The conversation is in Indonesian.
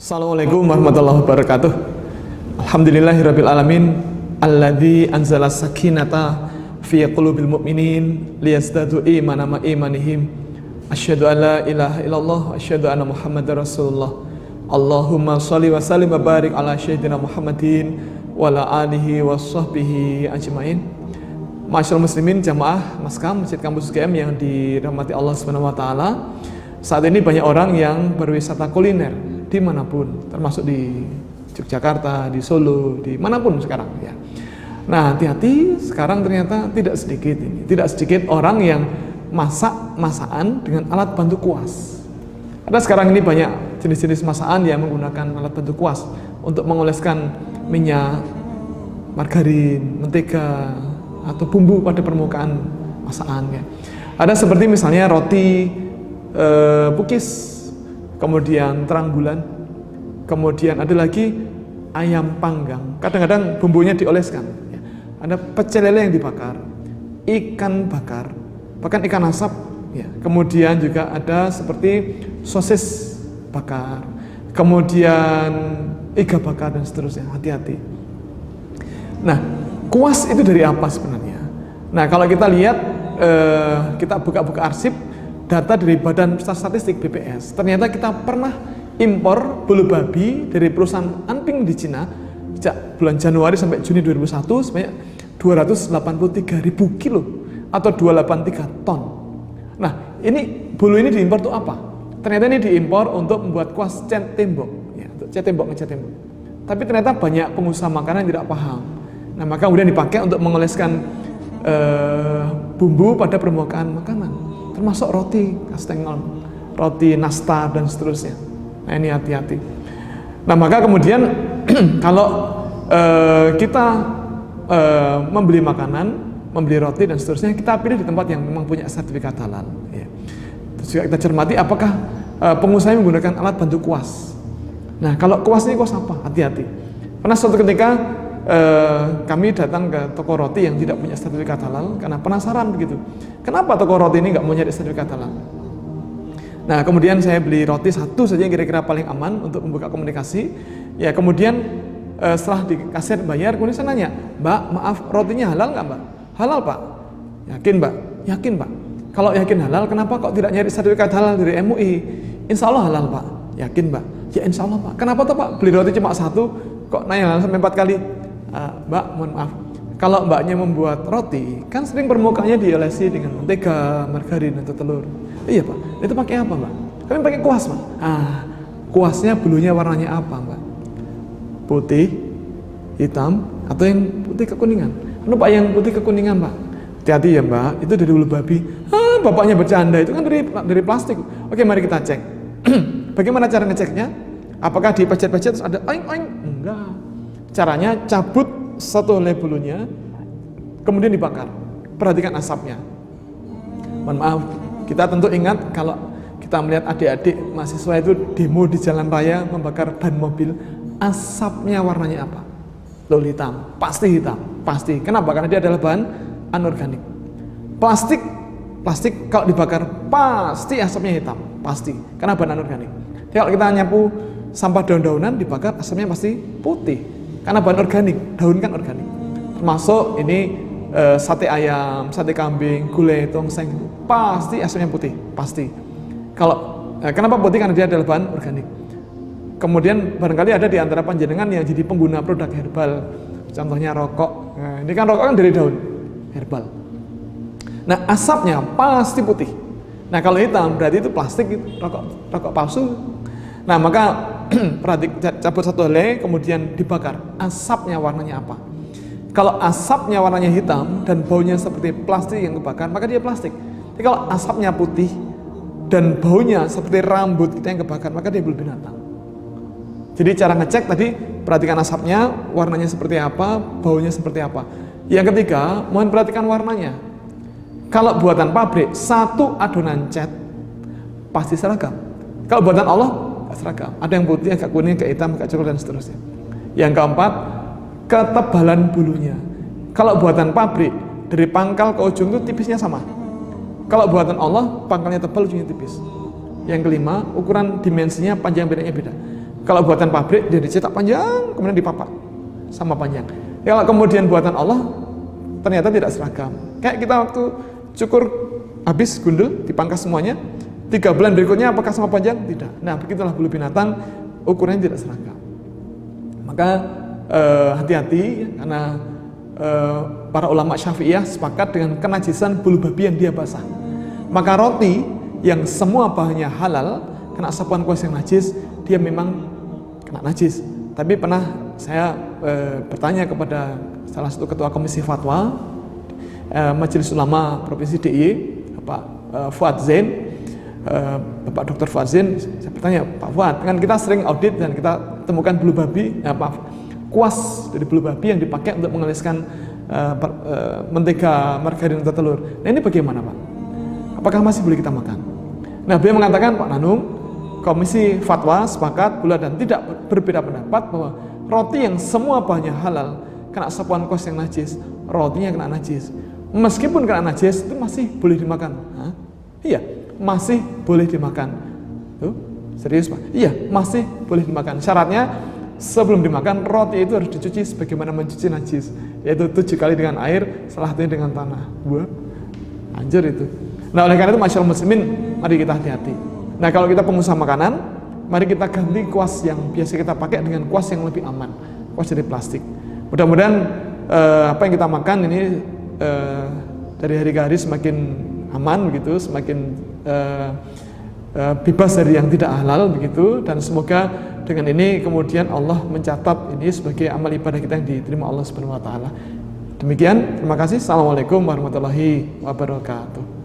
Assalamualaikum warahmatullahi wabarakatuh. Alhamdulillahirabbil alamin alladzi anzala sakinata fi qulubil mu'minin liyazdadu imanan ma imanihim. Asyhadu an la ilaha illallah wa asyhadu anna Muhammadar Rasulullah. Allahumma shalli wa sallim wa barik ala sayyidina Muhammadin wa ala alihi wa sahbihi ajmain. Masyaallah muslimin jamaah Maskam Masjid Kampus UGM yang dirahmati Allah Subhanahu wa taala. Saat ini banyak orang yang berwisata kuliner dimanapun, termasuk di Yogyakarta, di Solo, di manapun sekarang ya. Nah, hati-hati, sekarang ternyata tidak sedikit orang yang masakan dengan alat bantu kuas. Ada sekarang ini banyak jenis-jenis masakan yang menggunakan alat bantu kuas untuk mengoleskan minyak, margarin, mentega, atau bumbu pada permukaan masakan ya. Ada seperti misalnya roti pukis, kemudian terang bulan, kemudian ada lagi ayam panggang, kadang-kadang bumbunya dioleskan ya. Ada pecel lele yang dibakar, ikan bakar, bahkan ikan asap ya. Kemudian juga ada seperti sosis bakar, kemudian iga bakar dan seterusnya. Hati-hati. Nah, kuas itu dari apa sebenarnya? Nah, kalau kita lihat kita buka-buka arsip data dari Badan Pusat Statistik BPS, ternyata kita pernah impor bulu babi dari perusahaan Anping di Cina sejak bulan Januari sampai Juni 2001 sebanyak 283.000 kilo atau 283 ton. Nah, ini bulu ini diimpor untuk apa? Ternyata ini diimpor untuk membuat kuas cat tembok, ya, untuk cat tembok, ngecat tembok. Tapi ternyata banyak pengusaha makanan yang tidak paham. Nah, maka kemudian dipakai untuk mengoleskan bumbu pada permukaan makanan, termasuk roti kastengel, roti nastar dan seterusnya. Nah, ini hati-hati. Nah, maka kemudian kalau kita membeli makanan, membeli roti dan seterusnya, kita pilih di tempat yang memang punya sertifikat halal ya. Terus juga kita cermati apakah pengusaha menggunakan alat bantu kuas. Nah, kalau kuas ini kuas apa? Hati-hati. Pernah suatu ketika kami datang ke toko roti yang tidak punya sertifikat halal karena penasaran begitu. Kenapa toko roti ini nggak mau nyari sertifikat halal? Nah, kemudian saya beli roti satu saja yang kira-kira paling aman untuk membuka komunikasi. Ya, kemudian setelah di kasir bayar, kemudian saya nanya, Mbak, maaf rotinya halal nggak Mbak? Halal Pak. Yakin Mbak? Yakin Pak. Kalau yakin halal, kenapa kok tidak nyari sertifikat halal dari MUI? Insya Allah halal Pak. Yakin Mbak? Ya insya Allah Pak. Kenapa tuh Pak? Beli roti cuma satu, kok nanya halal sampai 4 kali? Mbak, mohon maaf, kalau mbaknya membuat roti, kan sering permukaannya diolesi dengan mentega, margarin, atau telur. Iya Pak, itu pakai apa Mbak? Kami pakai kuas Pak. Kuasnya bulunya warnanya apa Mbak? Putih, hitam, atau yang putih kekuningan? Anu Pak, yang putih kekuningan Pak. Hati-hati ya Mbak, itu dari bulu babi. Bapaknya bercanda, itu kan dari plastik. Oke, mari kita cek. Bagaimana cara ngeceknya? Apakah dipecet-pecet terus ada oing-oing? Enggak. Caranya cabut satu helai bulunya, kemudian dibakar. Perhatikan asapnya. Mohon maaf, kita tentu ingat kalau kita melihat adik-adik mahasiswa itu demo di jalan raya membakar ban mobil, asapnya warnanya apa? Loh, hitam, pasti hitam, pasti. Kenapa? Karena dia adalah bahan anorganik. Plastik kalau dibakar pasti asapnya hitam, pasti. Karena bahan anorganik. Jadi kalau kita nyapu sampah daun-daunan dibakar, asapnya pasti putih. Karena bahan organik, daun kan organik. Termasuk ini sate ayam, sate kambing, gulai, tongseng, pasti asapnya putih, pasti. Kalau kenapa putih? Karena dia adalah bahan organik. Kemudian barangkali ada di antara panjenengan yang jadi pengguna produk herbal, contohnya rokok. Nah, ini kan rokok kan dari daun herbal. Nah, asapnya pasti putih. Nah, kalau hitam berarti itu plastik, itu rokok palsu. Nah, maka cabut satu helai kemudian dibakar. Asapnya warnanya apa? Kalau asapnya warnanya hitam dan baunya seperti plastik yang kebakar, maka dia plastik. Tapi kalau asapnya putih dan baunya seperti rambut kita yang kebakar, maka dia bulu binatang. Jadi cara ngecek tadi, perhatikan asapnya, warnanya seperti apa, baunya seperti apa. Yang ketiga, mohon perhatikan warnanya. Kalau buatan pabrik, satu adonan cat pasti seragam. Kalau buatan Allah seragam, ada yang putih, agak kuning, agak hitam, agak coklat dan seterusnya. Yang keempat, ketebalan bulunya. Kalau buatan pabrik, dari pangkal ke ujung itu tipisnya sama. Kalau buatan Allah, pangkalnya tebal, ujungnya tipis. Yang kelima, ukuran dimensinya panjang pendeknya beda. Kalau buatan pabrik dia dicetak panjang, kemudian dipapak sama panjang. Kalau kemudian buatan Allah ternyata tidak seragam. Kayak kita waktu cukur habis gundul, dipangkas semuanya, 3 bulan berikutnya apakah sama panjang? Tidak. Nah, begitulah bulu binatang, ukurannya tidak seragam. Maka hati-hati, karena para ulama Syafi'iyah sepakat dengan kenajisan bulu babi yang dia basah. Maka roti yang semua bahannya halal kena sapuan kuas yang najis, dia memang kena najis. Tapi pernah saya bertanya kepada salah satu ketua komisi fatwa Majelis Ulama Provinsi DIY, Bapak Fuad Zain, Bapak Dr. Fuad Zain. Saya bertanya, Pak Fuad, kan kita sering audit dan kita temukan bulu babi, kuas dari bulu babi yang dipakai untuk mengoleskan mentega, margarin atau telur. Nah, ini bagaimana, Pak? Apakah masih boleh kita makan? Nah, beliau mengatakan, Pak Nanung, komisi fatwa sepakat pula dan tidak berbeda pendapat bahwa roti yang semua bahannya halal kena sapuan kuas yang najis, rotinya kena najis. Meskipun kena najis itu masih boleh dimakan. Hah? Iya, masih boleh dimakan. Tuh, serius Pak? Iya, masih boleh dimakan. Syaratnya sebelum dimakan roti itu harus dicuci sebagaimana mencuci najis, yaitu 7 kali dengan air, salah satunya dengan tanah. Wah, anjir itu. Nah, oleh karena itu masyaallah muslimin, mari kita hati-hati. Nah, kalau kita pengusaha makanan, mari kita ganti kuas yang biasa kita pakai dengan kuas yang lebih aman, kuas dari plastik. Mudah-mudahan apa yang kita makan ini dari hari ke hari semakin aman begitu, semakin bebas dari yang tidak halal begitu, dan semoga dengan ini kemudian Allah mencatat ini sebagai amal ibadah kita yang diterima Allah Subhanahu wa taala. Demikian, terima kasih. Assalamualaikum warahmatullahi wabarakatuh.